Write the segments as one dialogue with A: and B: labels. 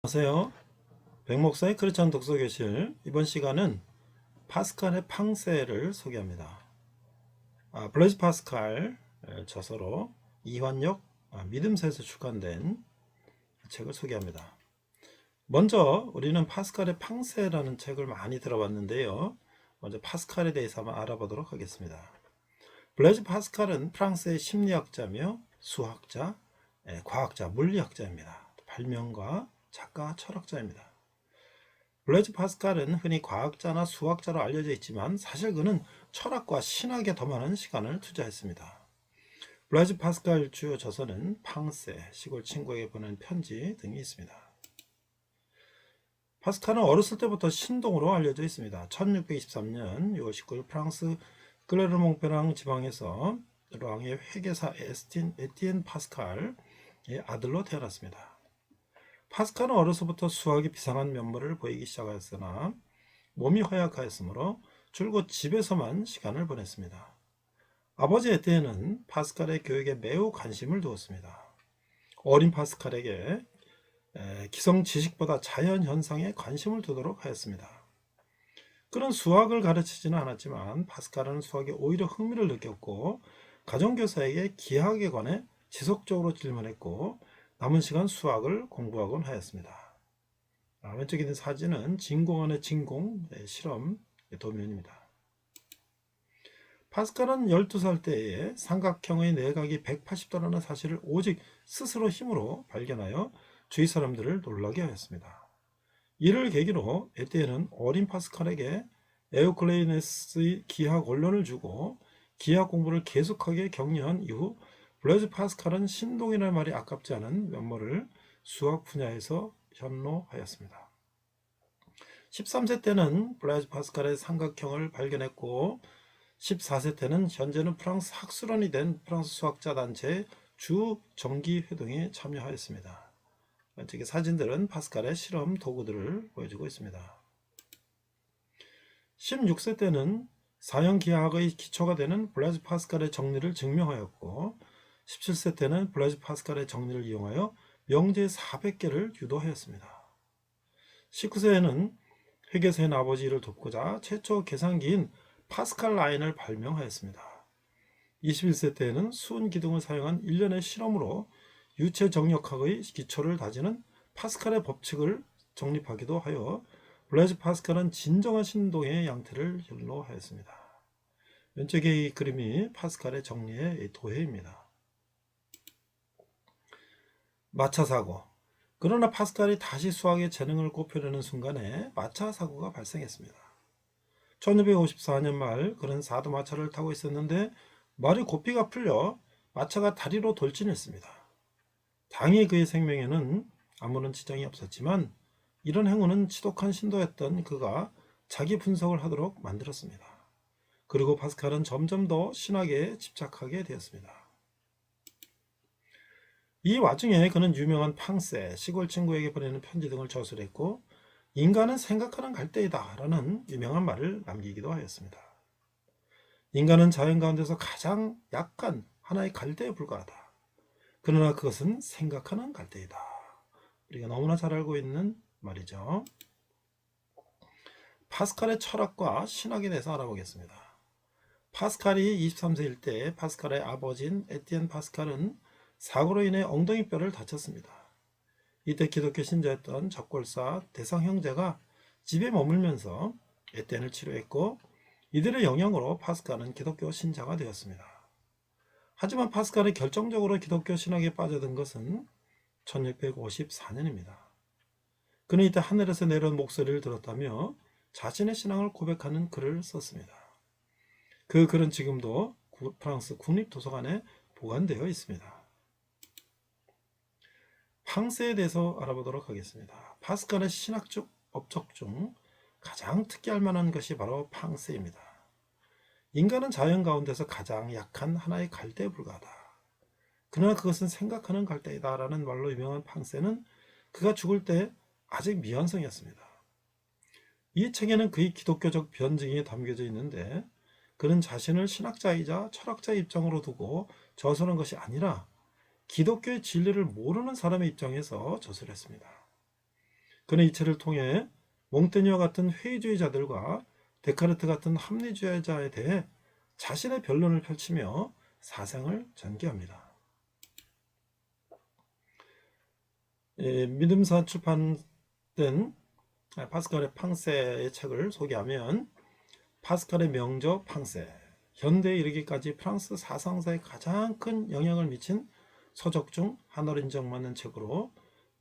A: 안녕하세요. 백목사의 크리스천 독서교실. 이번 시간은 파스칼의 팡세를 소개합니다. 블레이즈 파스칼 저서로 이환역 믿음서에서 출간된 책을 소개합니다. 먼저 우리는 파스칼의 팡세라는 책을 많이 들어봤는데요. 먼저 파스칼에 대해서 한번 알아보도록 하겠습니다. 블레이즈 파스칼은 프랑스의 심리학자며 수학자, 과학자, 물리학자입니다. 발명가, 작가, 철학자입니다. 블레이즈 파스칼은 흔히 과학자나 수학자로 알려져 있지만 사실 그는 철학과 신학에 더 많은 시간을 투자했습니다. 블레이즈 파스칼 주요 저서는 팡세, 시골 친구에게 보낸 편지 등이 있습니다. 파스칼은 어렸을 때부터 신동으로 알려져 있습니다. 1623년 6월 19일 프랑스 클레르몽페랑 지방에서 랑의 회계사 에티엔 파스칼의 아들로 태어났습니다. 파스칼은 어려서부터 수학이 비상한 면모를 보이기 시작하였으나 몸이 허약하였으므로 줄곧 집에서만 시간을 보냈습니다. 아버지 에티엔은 파스칼의 교육에 매우 관심을 두었습니다. 어린 파스칼에게 기성 지식보다 자연 현상에 관심을 두도록 하였습니다. 그는 수학을 가르치지는 않았지만 파스칼은 수학에 오히려 흥미를 느꼈고 가정교사에게 기하에 관해 지속적으로 질문했고 남은 시간 수학을 공부하곤 하였습니다. 왼쪽에 있는 사진은 진공안의 진공 실험 도면입니다. 파스칼은 12살 때에 삼각형의 내각이 180도라는 사실을 오직 스스로 힘으로 발견하여 주위 사람들을 놀라게 하였습니다. 이를 계기로 에티엔은 어린 파스칼에게 에우클레이네스의 기하 원론을 주고 기하 공부를 계속하게 격려한 이후 블레이즈 파스칼은 신동이라는 말이 아깝지 않은 면모를 수학 분야에서 현로하였습니다. 13세 때는 블레이즈 파스칼의 삼각형을 발견했고 14세 때는 현재는 프랑스 학술원이 된 프랑스 수학자 단체의 주 정기 회동에 참여하였습니다. 왼쪽의 사진들은 파스칼의 실험 도구들을 보여주고 있습니다. 16세 때는 사형기하학의 기초가 되는 블레이즈 파스칼의 정리를 증명하였고 17세 때는 블레이즈 파스칼의 정리를 이용하여 명제 400개를 유도하였습니다. 19세에는 회계사인 아버지를 돕고자 최초 계산기인 파스칼 라인을 발명하였습니다. 21세 때에는 수은 기둥을 사용한 일련의 실험으로 유체 정력학의 기초를 다지는 파스칼의 법칙을 정립하기도 하여 블레이즈 파스칼은 진정한 신동의 양태를 현로하였습니다. 왼쪽의 이 그림이 파스칼의 정리의 도해입니다. 마차 사고. 그러나 파스칼이 다시 수학의 재능을 꼽히려는 순간에 마차 사고가 발생했습니다. 1654년 말 그는 사도마차를 타고 있었는데 말이 고삐가 풀려 마차가 다리로 돌진했습니다. 당연히 그의 생명에는 아무런 지장이 없었지만 이런 행운은 지독한 신도였던 그가 자기 분석을 하도록 만들었습니다. 그리고 파스칼은 점점 더 신학에 집착하게 되었습니다. 이 와중에 그는 유명한 팡세, 시골 친구에게 보내는 편지 등을 저술했고 인간은 생각하는 갈대이다 라는 유명한 말을 남기기도 하였습니다. 인간은 자연 가운데서 가장 약한 하나의 갈대에 불과하다. 그러나 그것은 생각하는 갈대이다. 우리가 너무나 잘 알고 있는 말이죠. 파스칼의 철학과 신학에 대해서 알아보겠습니다. 파스칼이 23세일 때 파스칼의 아버지인 에티엔 파스칼은 사고로 인해 엉덩이뼈를 다쳤습니다. 이때 기독교 신자였던 적골사 대상 형제가 집에 머물면서 에티엔을 치료했고 이들의 영향으로 파스칼은 기독교 신자가 되었습니다. 하지만 파스칼이 결정적으로 기독교 신학에 빠져든 것은 1654년입니다. 그는 이때 하늘에서 내려온 목소리를 들었다며 자신의 신앙을 고백하는 글을 썼습니다. 그 글은 지금도 프랑스 국립도서관에 보관되어 있습니다. 팡세에 대해서 알아보도록 하겠습니다. 파스칼의 신학적 업적 중 가장 특이할 만한 것이 바로 팡세입니다. 인간은 자연 가운데서 가장 약한 하나의 갈대에 불과하다. 그러나 그것은 생각하는 갈대이다 라는 말로 유명한 팡세는 그가 죽을 때 아직 미완성이었습니다. 이 책에는 그의 기독교적 변증이 담겨져 있는데 그는 자신을 신학자이자 철학자의 입장으로 두고 저술한 것이 아니라 기독교의 진리를 모르는 사람의 입장에서 저술했습니다. 그는 이 책을 통해 몽테뉴와 같은 회의주의자들과 데카르트 같은 합리주의자에 대해 자신의 변론을 펼치며 사상을 전개합니다. 믿음사 출판된 파스칼의 팡세의 책을 소개하면, 파스칼의 명저 팡세, 현대에 이르기까지 프랑스 사상사에 가장 큰 영향을 미친 서적 중 하나로 인정받는 책으로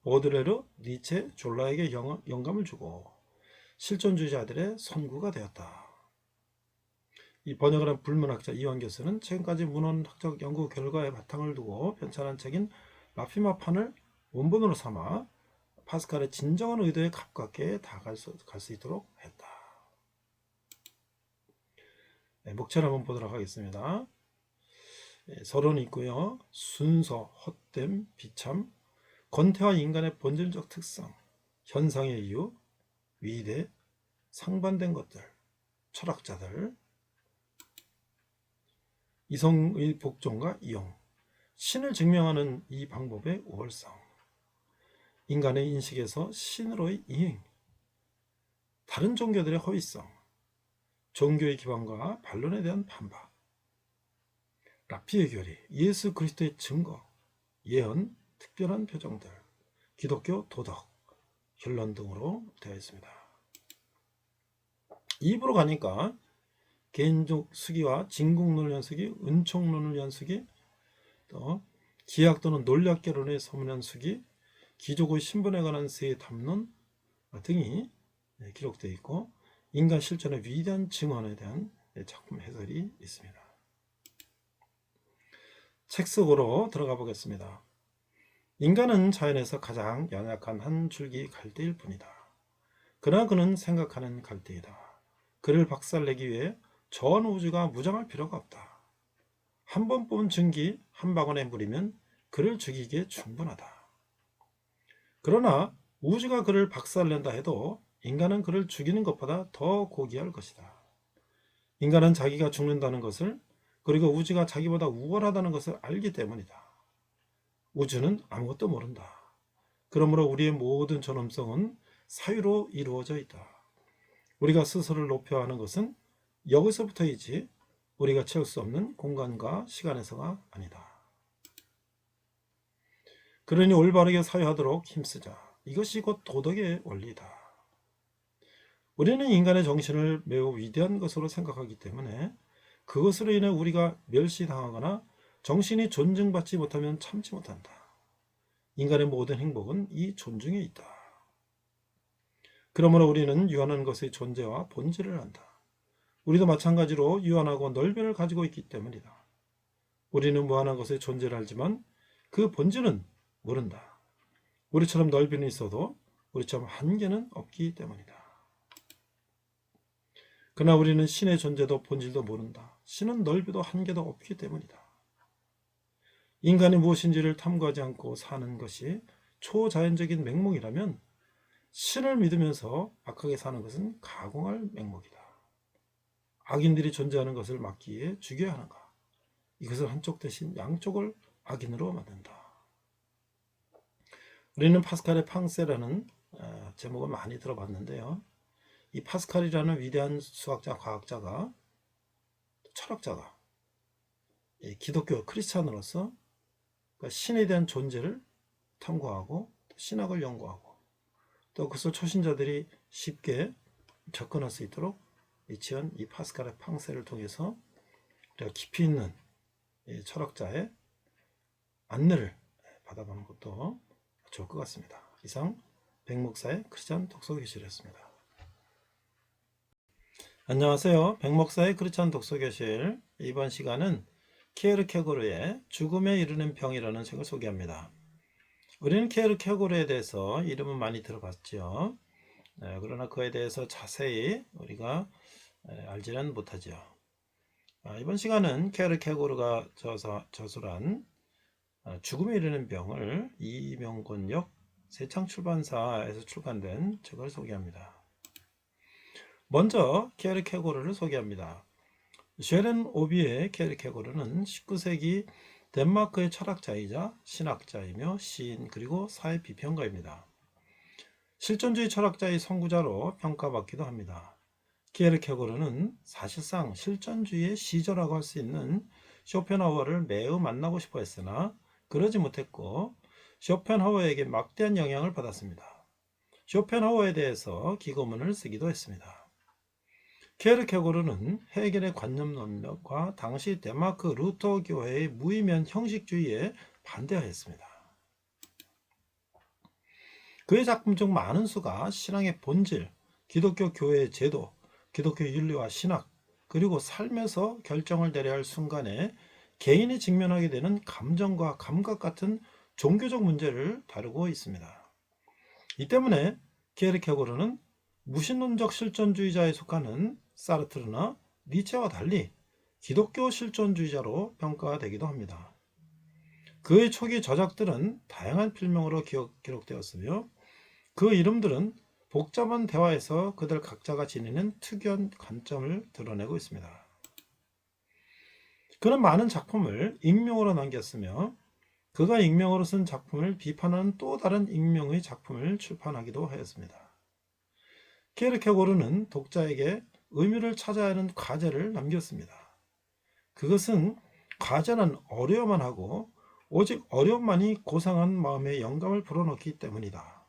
A: 보드레르, 니체, 졸라에게 영감을 주고 실존주의자들의 선구가 되었다. 이 번역을 한 불문학자 이완 교수는 최근까지 문헌학적 연구 결과에 바탕을 두고 편찬한 책인 라피마판을 원본으로 삼아 파스칼의 진정한 의도에 가깝게 다가갈 수 있도록 했다. 목차를 한번 보도록 하겠습니다. 서론이 있고요. 순서, 헛됨, 비참, 권태와 인간의 본질적 특성, 현상의 이유, 위대, 상반된 것들, 철학자들, 이성의 복종과 이용, 신을 증명하는 이 방법의 우월성, 인간의 인식에서 신으로의 이행, 다른 종교들의 허위성, 종교의 기반과 반론에 대한 반박, 라피의 교리, 예수 그리스도의 증거, 예언, 특별한 표정들, 기독교 도덕, 결론 등으로 되어 있습니다. 2부로 가니까 개인적 수기와 진국론을 연수기, 은총론을 연수기, 또 기약 또는 논리학개론의 서문한 수기, 기족의 신분에 관한 세 담론 등이 기록되어 있고, 인간 실존의 위대한 증언에 대한 작품 해설이 있습니다. 책 속으로 들어가 보겠습니다. 인간은 자연에서 가장 연약한 한 줄기 갈대일 뿐이다. 그러나 그는 생각하는 갈대이다. 그를 박살내기 위해 전 우주가 무장할 필요가 없다. 한 번 뽑은 증기 한 방울에 물이면 그를 죽이기에 충분하다. 그러나 우주가 그를 박살낸다 해도 인간은 그를 죽이는 것보다 더 고귀할 것이다. 인간은 자기가 죽는다는 것을, 그리고 우주가 자기보다 우월하다는 것을 알기 때문이다. 우주는 아무것도 모른다. 그러므로 우리의 모든 존엄성은 사유로 이루어져 있다. 우리가 스스로를 높여야 하는 것은 여기서부터이지 우리가 채울 수 없는 공간과 시간에서가 아니다. 그러니 올바르게 사유하도록 힘쓰자. 이것이 곧 도덕의 원리다. 우리는 인간의 정신을 매우 위대한 것으로 생각하기 때문에 그것으로 인해 우리가 멸시당하거나 정신이 존중받지 못하면 참지 못한다. 인간의 모든 행복은 이 존중에 있다. 그러므로 우리는 유한한 것의 존재와 본질을 안다. 우리도 마찬가지로 유한하고 넓이를 가지고 있기 때문이다. 우리는 무한한 것의 존재를 알지만 그 본질은 모른다. 우리처럼 넓이는 있어도 우리처럼 한계는 없기 때문이다. 그러나 우리는 신의 존재도 본질도 모른다. 신은 넓이도 한계도 없기 때문이다. 인간이 무엇인지를 탐구하지 않고 사는 것이 초자연적인 맹목이라면 신을 믿으면서 악하게 사는 것은 가공할 맹목이다. 악인들이 존재하는 것을 막기 위해 죽여야 하는가? 이것을 한쪽 대신 양쪽을 악인으로 만든다. 우리는 파스칼의 팡세라는 제목을 많이 들어봤는데요. 이 파스칼이라는 위대한 수학자, 과학자가, 철학자가 기독교 크리스찬으로서 신에 대한 존재를 탐구하고 신학을 연구하고 또 그것을 초신자들이 쉽게 접근할 수 있도록 지은 이 파스칼의 팡세를 통해서 우리가 깊이 있는 철학자의 안내를 받아보는 것도 좋을 것 같습니다. 이상 백목사의 크리스찬 독서교실이었습니다. 안녕하세요. 백목사의 크리스찬 독서교실. 이번 시간은 키에르케고르의 죽음에 이르는 병이라는 책을 소개합니다. 우리는 키에르케고르에 대해서 이름은 많이 들어봤죠. 그러나 그에 대해서 자세히 우리가 알지는 못하죠. 이번 시간은 키에르케고르가 저술한 죽음에 이르는 병을 이명곤역 새창출판사에서 출간된 책을 소개합니다. 먼저 키에르케고르를 소개합니다. 쉐렌 오비의 키에르케고르는 19세기 덴마크의 철학자이자 신학자이며 시인 그리고 사회 비평가입니다. 실존주의 철학자의 선구자로 평가받기도 합니다. 키에르케고르는 사실상 실존주의의 시조라고 할 수 있는 쇼펜하우어를 매우 만나고 싶어 했으나 그러지 못했고 쇼펜하우어에게 막대한 영향을 받았습니다. 쇼펜하우어에 대해서 기고문을 쓰기도 했습니다. 키에르케고르는 헤겔의 관념론과 당시 덴마크 루터 교회의 무의미한 형식주의에 반대하였습니다. 그의 작품 중 많은 수가 신앙의 본질, 기독교 교회의 제도, 기독교 윤리와 신학, 그리고 삶에서 결정을 내려야 할 순간에 개인이 직면하게 되는 감정과 감각 같은 종교적 문제를 다루고 있습니다. 이 때문에 키에르케고르는 무신론적 실존주의자에 속하는 사르트르나 니체와 달리 기독교 실존주의자로 평가가 되기도 합니다. 그의 초기 저작들은 다양한 필명으로 기록되었으며 그 이름들은 복잡한 대화에서 그들 각자가 지니는 특유한 관점을 드러내고 있습니다. 그는 많은 작품을 익명으로 남겼으며 그가 익명으로 쓴 작품을 비판하는 또 다른 익명의 작품을 출판하기도 하였습니다. 키에르케고르는 독자에게 의미를 찾아야 하는 과제를 남겼습니다. 그것은 과제는 어려야만 하고 오직 어려움만이 고상한 마음에 영감을 불어넣기 때문이다.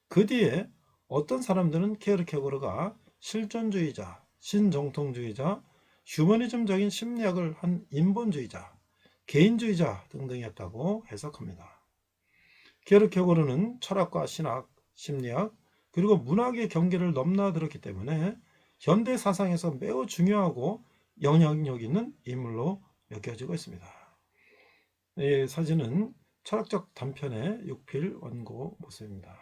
A: 그 뒤에 어떤 사람들은 키에르케고르가 실존주의자, 신정통주의자, 휴머니즘적인 심리학을 한 인본주의자, 개인주의자 등등이었다고 해석합니다. 키에르케고르는 철학과 신학, 심리학, 그리고 문학의 경계를 넘나들었기 때문에 현대 사상에서 매우 중요하고 영향력 있는 인물로 여겨지고 있습니다. 이 사진은 철학적 단편의 6필 원고 모습입니다.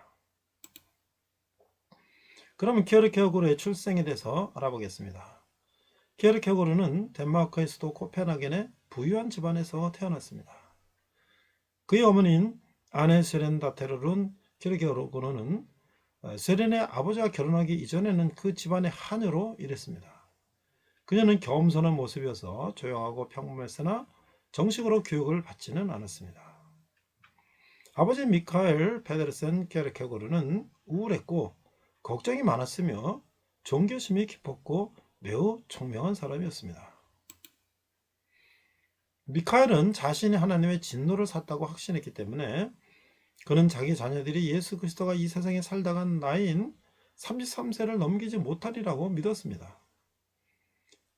A: 그러면 키에르케고르의 출생에 대해서 알아보겠습니다. 키에르케고르는 덴마크의 수도 코펜하겐의 부유한 집안에서 태어났습니다. 그의 어머니인 아네 세렌다테르룬 키에르케고르는 세렌의 아버지와 결혼하기 이전에는 그 집안의 하녀로 일했습니다. 그녀는 겸손한 모습이어서 조용하고 평범했으나 정식으로 교육을 받지는 않았습니다. 아버지 미카엘 페데르센 키에르케고르는 우울했고 걱정이 많았으며 종교심이 깊었고 매우 총명한 사람이었습니다. 미카엘은 자신이 하나님의 진노를 샀다고 확신했기 때문에 그는 자기 자녀들이 예수 그리스도가 이 세상에 살다간 나이인 33세를 넘기지 못하리라고 믿었습니다.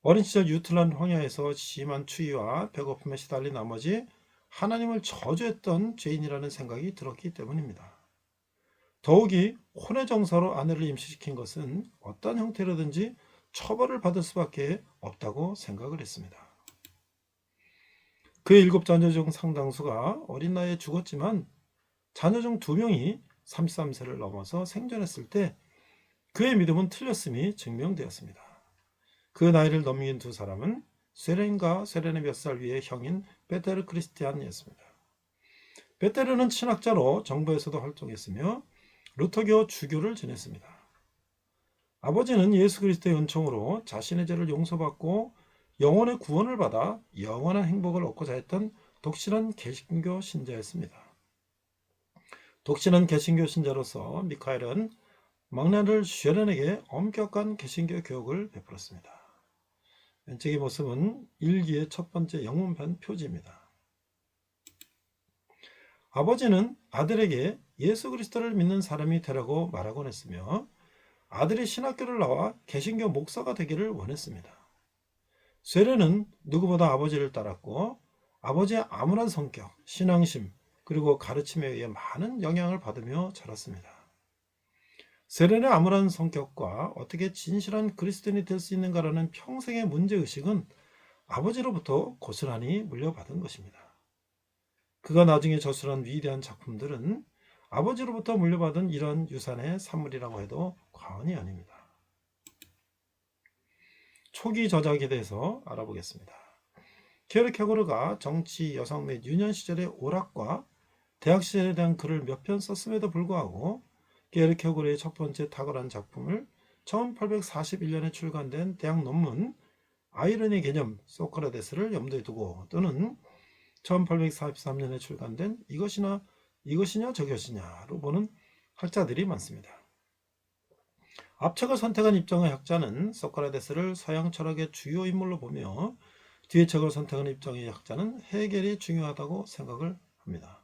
A: 어린 시절 유틀란 황야에서 심한 추위와 배고픔에 시달린 나머지 하나님을 저주했던 죄인이라는 생각이 들었기 때문입니다. 더욱이 혼의 정사로 아내를 임신시킨 것은 어떤 형태로든지 처벌을 받을 수밖에 없다고 생각을 했습니다. 그의 7 자녀 중 상당수가 어린 나이에 죽었지만 자녀 중 2명이 33세를 넘어서 생존했을 때 그의 믿음은 틀렸음이 증명되었습니다. 그 나이를 넘긴 2사람은 세렌과 세렌의 몇 살 위의 형인 베테르 크리스티안이었습니다. 베테르는 신학자로 정부에서도 활동했으며 루터교 주교를 지냈습니다. 아버지는 예수 그리스도의 은총으로 자신의 죄를 용서받고 영혼의 구원을 받아 영원한 행복을 얻고자 했던 독실한 개신교 신자였습니다. 독실한 개신교 신자로서 미카엘은 막내를 쉐렌에게 엄격한 개신교 교육을 베풀었습니다. 왼쪽의 모습은 일기의 첫 번째 영문판 표지입니다. 아버지는 아들에게 예수 그리스도를 믿는 사람이 되라고 말하곤 했으며 아들이 신학교를 나와 개신교 목사가 되기를 원했습니다. 쉐렌은 누구보다 아버지를 따랐고 아버지의 암울한 성격, 신앙심, 그리고 가르침에 의해 많은 영향을 받으며 자랐습니다. 세렌의 암울한 성격과 어떻게 진실한 그리스도인이 될 수 있는가라는 평생의 문제의식은 아버지로부터 고스란히 물려받은 것입니다. 그가 나중에 저술한 위대한 작품들은 아버지로부터 물려받은 이런 유산의 산물이라고 해도 과언이 아닙니다. 초기 저작에 대해서 알아보겠습니다. 키에르케고르가 정치, 여성 및 유년 시절의 오락과 대학 시절에 대한 글을 몇 편 썼음에도 불구하고 키에르케고르의 첫 번째 탁월한 작품을 1841년에 출간된 대학 논문 아이러니 개념 소크라테스를 염두에 두고 또는 1843년에 출간된 이것이냐 저것이냐로 보는 학자들이 많습니다. 앞책을 선택한 입장의 학자는 소크라테스를 서양 철학의 주요 인물로 보며 뒤의 책을 선택한 입장의 학자는 헤겔이 중요하다고 생각을 합니다.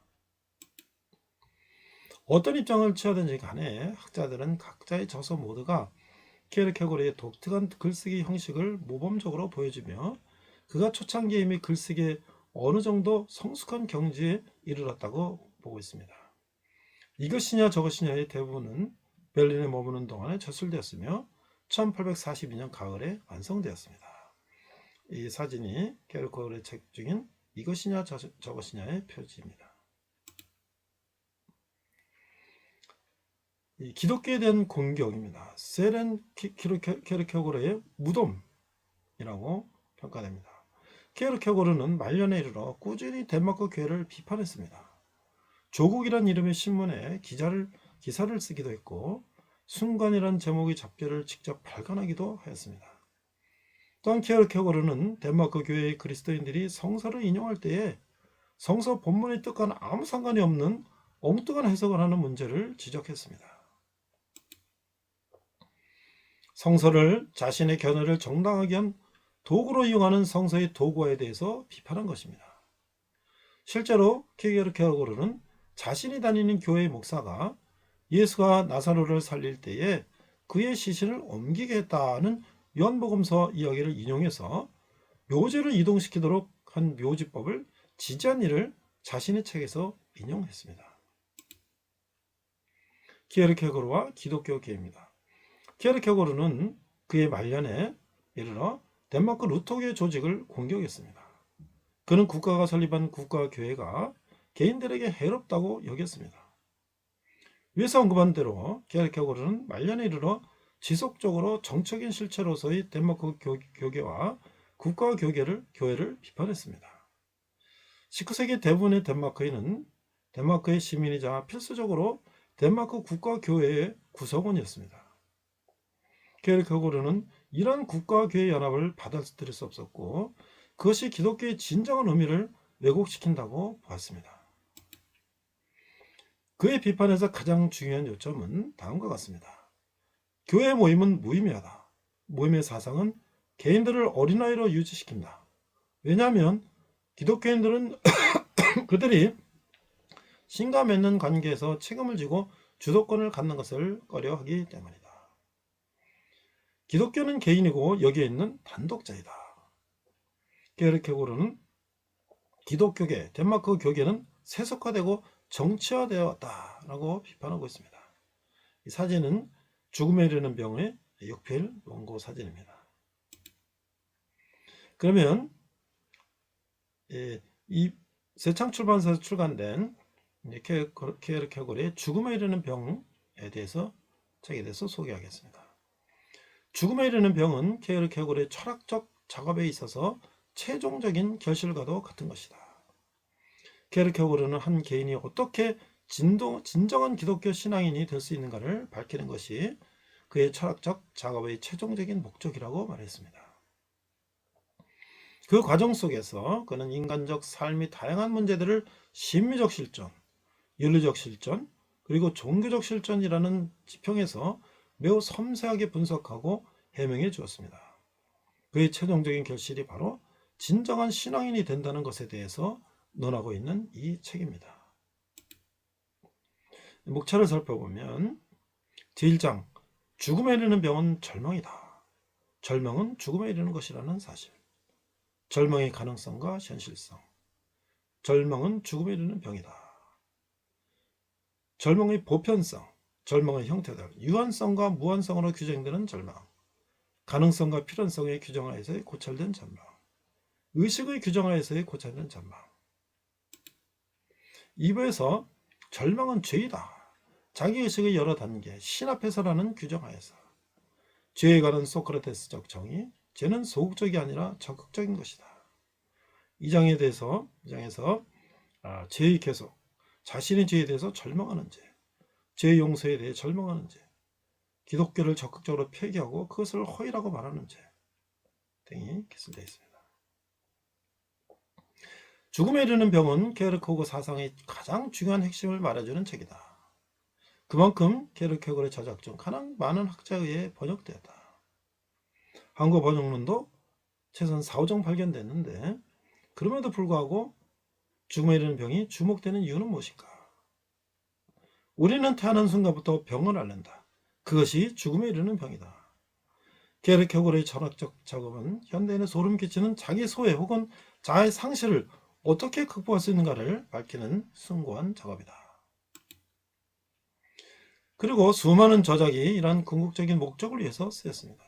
A: 어떤 입장을 취하든지 간에 학자들은 각자의 저서 모두가 키에르케고르의 독특한 글쓰기 형식을 모범적으로 보여주며 그가 초창기에 이미 글쓰기에 어느 정도 성숙한 경지에 이르렀다고 보고 있습니다. 이것이냐 저것이냐의 대부분은 베를린에 머무는 동안에 저술되었으며 1842년 가을에 완성되었습니다. 이 사진이 키에르케고르의 책 중인 이것이냐 저것이냐의 표지입니다. 이 기독교에 대한 공격입니다. 세렌 키에르케고르의 무덤이라고 평가됩니다. 키에르케고르는 말년에 이르러 꾸준히 덴마크 교회를 비판했습니다. 조국이란 이름의 신문에 기사를 쓰기도 했고 순간이란 제목의 잡지를 직접 발간하기도 하였습니다. 또한 키에르케고르는 덴마크 교회의 그리스도인들이 성서를 인용할 때에 성서 본문의 뜻과는 아무 상관이 없는 엉뚱한 해석을 하는 문제를 지적했습니다. 성서를 자신의 견해를 정당하게 한 도구로 이용하는 성서의 도구화에 대해서 비판한 것입니다. 실제로 키에르케고르는 자신이 다니는 교회의 목사가 예수가 나사로를 살릴 때에 그의 시신을 옮기게 했다는 요한복음서 이야기를 인용해서 묘지를 이동시키도록 한 묘지법을 지지한 일을 자신의 책에서 인용했습니다. 키에르케고르와 기독교계입니다. 키에르케고르는 그의 말년에 이르러 덴마크 루터교회 조직을 공격했습니다. 그는 국가가 설립한 국가교회가 개인들에게 해롭다고 여겼습니다. 위에서 언급한 대로 키에르케고르는 말년에 이르러 지속적으로 정적인 실체로서의 덴마크 교계와 국가교회를 비판했습니다. 19세기 대부분의 덴마크의 시민이자 필수적으로 덴마크 국가교회의 구성원이었습니다. 키에르케고르는 이러한 국가교회 연합을 받아들일 수 없었고 그것이 기독교의 진정한 의미를 왜곡시킨다고 보았습니다. 그의 비판에서 가장 중요한 요점은 다음과 같습니다. 교회 모임은 무의미하다. 모임의 사상은 개인들을 어린아이로 유지시킨다. 왜냐하면 기독교인들은 그들이 신과 맺는 관계에서 책임을 지고 주도권을 갖는 것을 꺼려하기 때문이다. 기독교는 개인이고 여기에 있는 단독자이다. 키에르케고르는 기독교계, 덴마크 교계는 세속화되고 정치화되었다라고 비판하고 있습니다. 이 사진은 죽음에 이르는 병의 육필 원고 사진입니다. 그러면 이 세창 출판사에서 출간된 키에르케고르의 죽음에 이르는 병에 대해서 책에 대해서 소개하겠습니다. 죽음에 이르는 병은 키에르케고르의 철학적 작업에 있어서 최종적인 결실과도 같은 것이다. 키에르케고르는 한 개인이 어떻게 진정한 기독교 신앙인이 될 수 있는가를 밝히는 것이 그의 철학적 작업의 최종적인 목적이라고 말했습니다. 그 과정 속에서 그는 인간적 삶의 다양한 문제들을 심리적 실존, 윤리적 실존, 그리고 종교적 실존이라는 지평에서 매우 섬세하게 분석하고 해명해 주었습니다. 그의 최종적인 결실이 바로 진정한 신앙인이 된다는 것에 대해서 논하고 있는 이 책입니다. 목차를 살펴보면 제1장 죽음에 이르는 병은 절망이다. 절망은 죽음에 이르는 것이라는 사실. 절망의 가능성과 현실성. 절망은 죽음에 이르는 병이다. 절망의 보편성. 절망의 형태들. 유한성과 무한성으로 규정되는 절망. 가능성과 필연성의 규정하에서의 고찰된 절망. 의식의 규정하에서의 고찰된 절망. 2부에서 절망은 죄이다. 자기의식의 여러 단계, 신 앞에서라는 규정하에서. 죄에 관한 소크라테스적 정의, 죄는 소극적이 아니라 적극적인 것이다. 2장에서 죄의 계속, 자신의 죄에 대해서 절망하는 죄, 죄의 용서에 대해 절망하는 죄, 기독교를 적극적으로 폐기하고 그것을 허위라고 말하는 죄 등이 기술되어 있습니다. 죽음에 이르는 병은 키에르케고르 사상의 가장 중요한 핵심을 말해주는 책이다. 그만큼 게르케고르의 저작 중 가장 많은 학자에 의해 번역되었다. 한국 번역론도 최소한 4, 5종 발견됐는데 그럼에도 불구하고 죽음에 이르는 병이 주목되는 이유는 무엇일까? 우리는 태어난 순간부터 병을 앓는다. 그것이 죽음에 이르는 병이다. 게르케고르의 철학적 작업은 현대인의 소름 끼치는 자기 소외 혹은 자아의 상실을 어떻게 극복할 수 있는가를 밝히는 숭고한 작업이다. 그리고 수많은 저작이 이러한 궁극적인 목적을 위해서 쓰였습니다.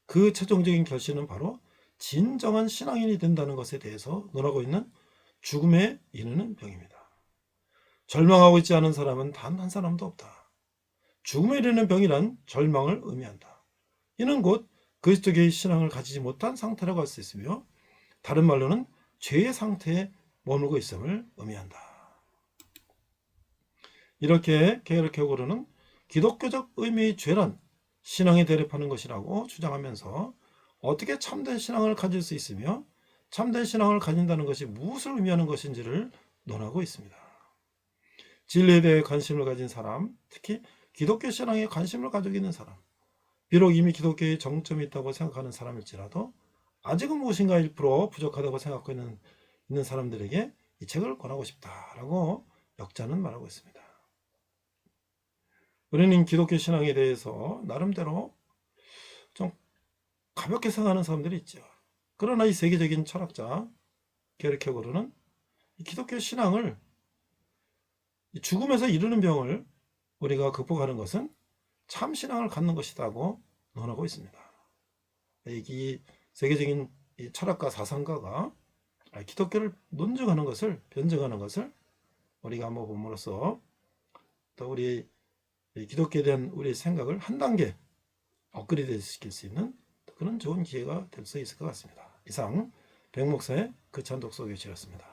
A: 그 최종적인 결실은 바로 진정한 신앙인이 된다는 것에 대해서 논하고 있는 죽음에 이르는 병입니다. 절망하고 있지 않은 사람은 단 한 사람도 없다. 죽음에 이르는 병이란 절망을 의미한다. 이는 곧 그리스도교의 신앙을 가지지 못한 상태라고 할 수 있으며 다른 말로는 죄의 상태에 머물고 있음을 의미한다. 이렇게 게르케고르는 기독교적 의미의 죄란 신앙에 대립하는 것이라고 주장하면서 어떻게 참된 신앙을 가질 수 있으며 참된 신앙을 가진다는 것이 무엇을 의미하는 것인지를 논하고 있습니다. 진리에 대해 관심을 가진 사람, 특히 기독교 신앙에 관심을 가지고 있는 사람, 비록 이미 기독교에 정점이 있다고 생각하는 사람일지라도 아직은 무엇인가 1% 부족하다고 생각하고 있는 사람들에게 이 책을 권하고 싶다라고 역자는 말하고 있습니다. 우리는 기독교 신앙에 대해서 나름대로 좀 가볍게 생각하는 사람들이 있죠. 그러나 이 세계적인 철학자 게르케고르는 이 기독교 신앙을 죽음에서 이르는 병을 우리가 극복하는 것은 참 신앙을 갖는 것이라고 논하고 있습니다. 이 세계적인 이 철학가 사상가가 기독교를 논증하는 것을 변증하는 것을 우리가 한번 봄으로써 또 우리 기독교에 대한 우리의 생각을 한 단계 업그레이드 시킬 수 있는 그런 좋은 기회가 될 수 있을 것 같습니다. 이상 백목사의 그 찬독소 교실이었습니다.